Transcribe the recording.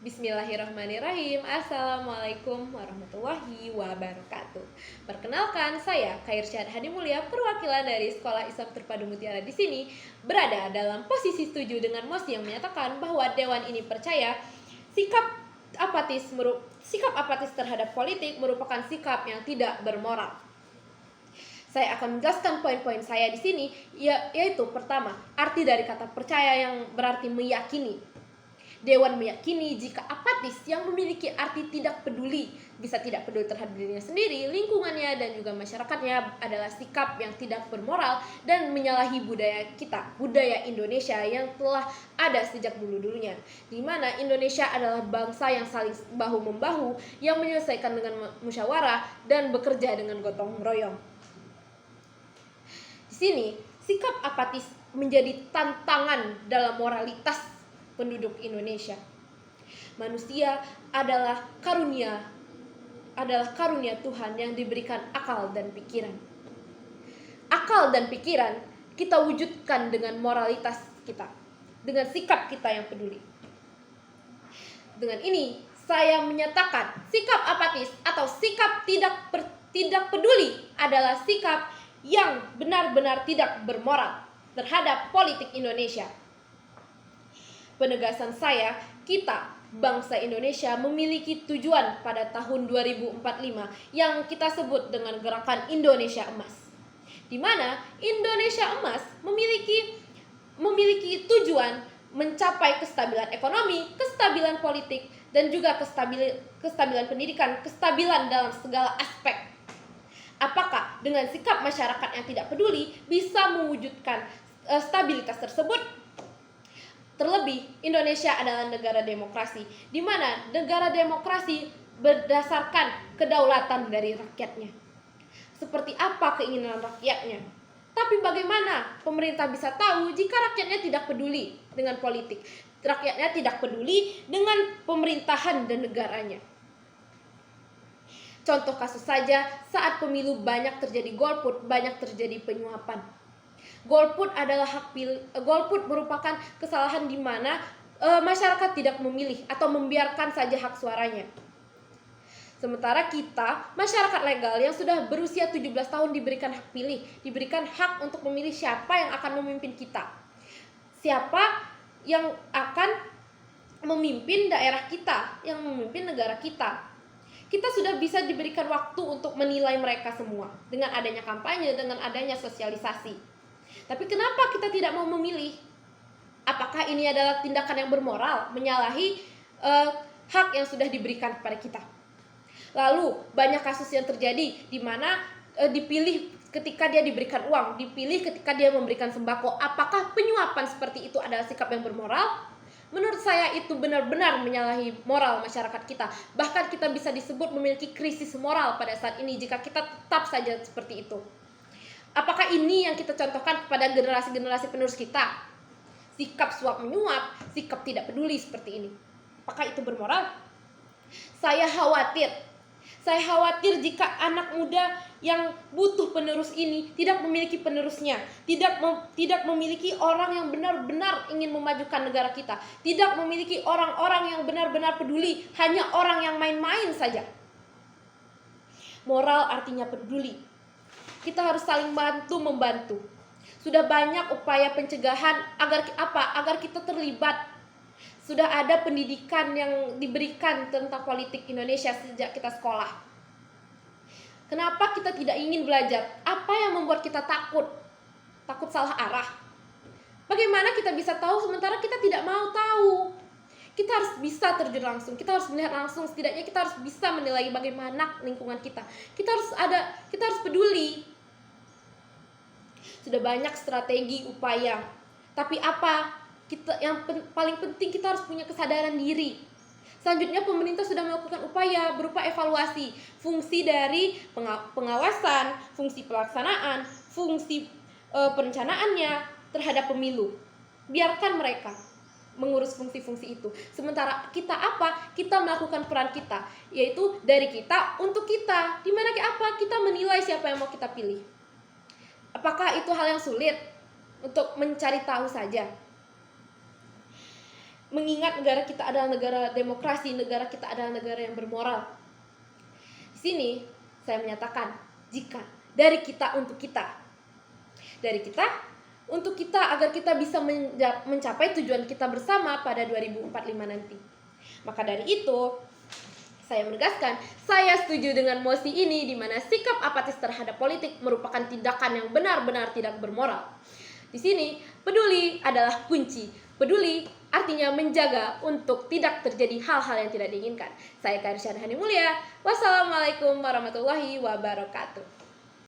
Bismillahirrahmanirrahim. Assalamualaikum warahmatullahi wabarakatuh. Perkenalkan, saya Khairsyad Hadi Mulia, perwakilan dari Sekolah Islam Terpadu Mutiara di sini, berada dalam posisi setuju dengan mosi yang menyatakan bahwa Dewan ini percaya sikap apatis terhadap politik merupakan sikap yang tidak bermoral. Saya akan menjelaskan poin-poin saya di sini, yaitu pertama, arti dari kata percaya yang berarti meyakini. Dewan meyakini jika apatis yang memiliki arti tidak peduli, bisa tidak peduli terhadap dirinya sendiri, lingkungannya, dan juga masyarakatnya adalah sikap yang tidak bermoral dan menyalahi budaya kita, budaya Indonesia yang telah ada sejak dulu-dulunya, di mana Indonesia adalah bangsa yang saling bahu-membahu, yang menyelesaikan dengan musyawarah dan bekerja dengan gotong royong. Di sini, sikap apatis menjadi tantangan dalam moralitas penduduk Indonesia. Manusia adalah karunia Tuhan yang diberikan akal dan pikiran. Akal dan pikiran kita wujudkan dengan moralitas kita, dengan sikap kita yang peduli. Dengan ini, saya menyatakan sikap apatis atau sikap tidak peduli adalah sikap yang benar-benar tidak bermoral terhadap politik Indonesia. Penegasan saya, kita, bangsa Indonesia memiliki tujuan pada tahun 2045 yang kita sebut dengan gerakan Indonesia Emas. Di mana Indonesia Emas memiliki tujuan mencapai kestabilan ekonomi, kestabilan politik, dan juga kestabilan pendidikan, kestabilan dalam segala aspek. Apakah dengan sikap masyarakat yang tidak peduli bisa mewujudkan stabilitas tersebut? Terlebih, Indonesia adalah negara demokrasi, di mana negara demokrasi berdasarkan kedaulatan dari rakyatnya. Seperti apa keinginan rakyatnya? Tapi bagaimana pemerintah bisa tahu jika rakyatnya tidak peduli dengan politik? Rakyatnya tidak peduli dengan pemerintahan dan negaranya. Contoh kasus saja, saat pemilu banyak terjadi golput, banyak terjadi penyuapan. Golput merupakan kesalahan di mana masyarakat tidak memilih atau membiarkan saja hak suaranya. Sementara kita, masyarakat legal yang sudah berusia 17 tahun diberikan hak pilih, diberikan hak untuk memilih siapa yang akan memimpin kita. Siapa yang akan memimpin daerah kita, yang memimpin negara kita. Kita sudah bisa diberikan waktu untuk menilai mereka semua dengan adanya kampanye, dengan adanya sosialisasi. Tapi kenapa kita tidak mau memilih? Apakah ini adalah tindakan yang bermoral, menyalahi hak yang sudah diberikan kepada kita? Lalu banyak kasus yang terjadi di mana dipilih ketika dia diberikan uang, dipilih ketika dia memberikan sembako. Apakah penyuapan seperti itu adalah sikap yang bermoral? Menurut saya itu benar-benar menyalahi moral masyarakat kita. Bahkan kita bisa disebut memiliki krisis moral pada saat ini jika kita tetap saja seperti itu. Apakah ini yang kita contohkan kepada generasi-generasi penerus kita? Sikap suap menyuap, sikap tidak peduli seperti ini. Apakah itu bermoral? Saya khawatir jika anak muda yang butuh penerus ini tidak memiliki penerusnya, tidak memiliki orang yang benar-benar ingin memajukan negara kita, tidak memiliki orang-orang yang benar-benar peduli, hanya orang yang main-main saja. Moral artinya peduli. Kita harus saling bantu-membantu. Sudah banyak upaya pencegahan agar kita terlibat. Sudah ada pendidikan yang diberikan tentang politik Indonesia sejak kita sekolah. Kenapa kita tidak ingin belajar? Apa yang membuat kita takut? Takut salah arah. Bagaimana kita bisa tahu sementara kita tidak mau tahu? Kita harus bisa terjun langsung, kita harus melihat langsung, setidaknya kita harus bisa menilai bagaimana lingkungan kita. Kita harus peduli. Sudah banyak strategi, upaya. Tapi paling penting kita harus punya kesadaran diri. Selanjutnya pemerintah sudah melakukan upaya berupa evaluasi fungsi dari pengawasan, fungsi pelaksanaan, fungsi perencanaannya terhadap pemilu. Biarkan mereka mengurus fungsi-fungsi itu. Sementara kita kita melakukan peran kita, yaitu dari kita untuk kita. Di mana kita menilai siapa yang mau kita pilih. Apakah itu hal yang sulit untuk mencari tahu saja? mengingat negara kita adalah negara demokrasi, negara kita adalah negara yang bermoral. Di sini saya menyatakan, jika dari kita untuk kita, dari kita untuk kita, agar kita bisa mencapai tujuan kita bersama pada 2045 nanti. Maka dari itu, saya menegaskan, saya setuju dengan mosi ini, di mana sikap apatis terhadap politik merupakan tindakan yang benar-benar tidak bermoral. Di sini, peduli adalah kunci. Peduli artinya menjaga untuk tidak terjadi hal-hal yang tidak diinginkan. Saya Karishan Hani Mulia. Wassalamualaikum warahmatullahi wabarakatuh.